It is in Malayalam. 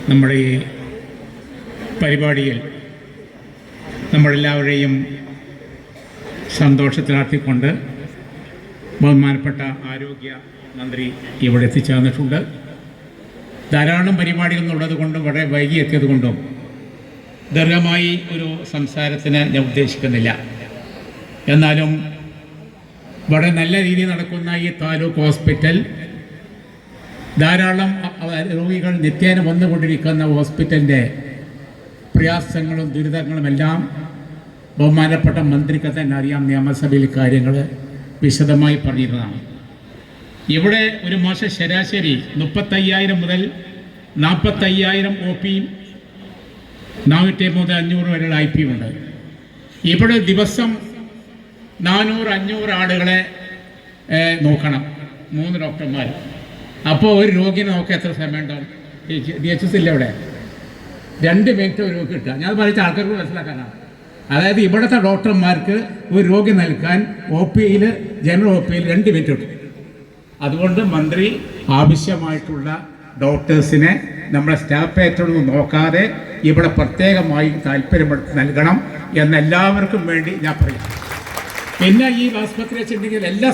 നമ്മുടെ ഈ പരിപാടിയിൽ നമ്മളെല്ലാവരെയും സന്തോഷത്തിലാക്കിക്കൊണ്ട് ബഹുമാനപ്പെട്ട ആരോഗ്യ മന്ത്രി ഇവിടെ എത്തിച്ചേർന്നിട്ടുണ്ട്. ധാരാളം പരിപാടികളുള്ളത് കൊണ്ടും വളരെ വൈകി എത്തിയത് കൊണ്ടും ദീർഘമായി ഒരു സംസാരത്തിന് ഞാൻ ഉദ്ദേശിക്കുന്നില്ല. എന്നാലും വളരെ നല്ല രീതിയിൽ നടക്കുന്ന ഈ താലൂക്ക് ഹോസ്പിറ്റൽ ധാരാളം രോഗികൾ നിത്യേന വന്നുകൊണ്ടിരിക്കുന്ന ഹോസ്പിറ്റലിൻ്റെ പ്രയാസങ്ങളും ദുരിതങ്ങളുമെല്ലാം ബഹുമാനപ്പെട്ട മന്ത്രിക്ക് തന്നെ അറിയാം. നിയമസഭയിൽ കാര്യങ്ങൾ വിശദമായി പറഞ്ഞിരുന്നതാണ്. ഇവിടെ ഒരു മാസം ശരാശരി 35,000 മുതൽ 45,000 ഒ പിയും 450 മുതൽ 500 വരെയുള്ള IP ഉണ്ട്. ഇവിടെ ദിവസം 400-500 ആളുകളെ നോക്കണം, 3 ഡോക്ടർമാർ. അപ്പോൾ ഒരു രോഗിനെ നോക്കാൻ എത്ര സമയം ഉണ്ടാവും? DHS ഇല്ല ഇവിടെ. 2 മിനിറ്റ് ഒരു രോഗി കിട്ടുക. ഞാൻ പറഞ്ഞ ആൾക്കാർക്ക് മനസ്സിലാക്കാനാണ്. അതായത് ഇവിടുത്തെ ഡോക്ടർമാർക്ക് ഒരു രോഗി നൽകാൻ ജനറൽ ഒ പിയിൽ 2 മിനിറ്റ് കിട്ടും. അതുകൊണ്ട് മന്ത്രി ആവശ്യമായിട്ടുള്ള ഡോക്ടേഴ്സിനെ നമ്മുടെ സ്റ്റാഫ് ഏറ്റവും നോക്കാതെ ഇവിടെ പ്രത്യേകമായി താല്പര്യപ്പെടുത്തി നൽകണം എന്നെല്ലാവർക്കും വേണ്ടി ഞാൻ പറയും. പിന്നെ ഈ ആസ്പത്രി വെച്ചിട്ടുണ്ടെങ്കിൽ എല്ലാ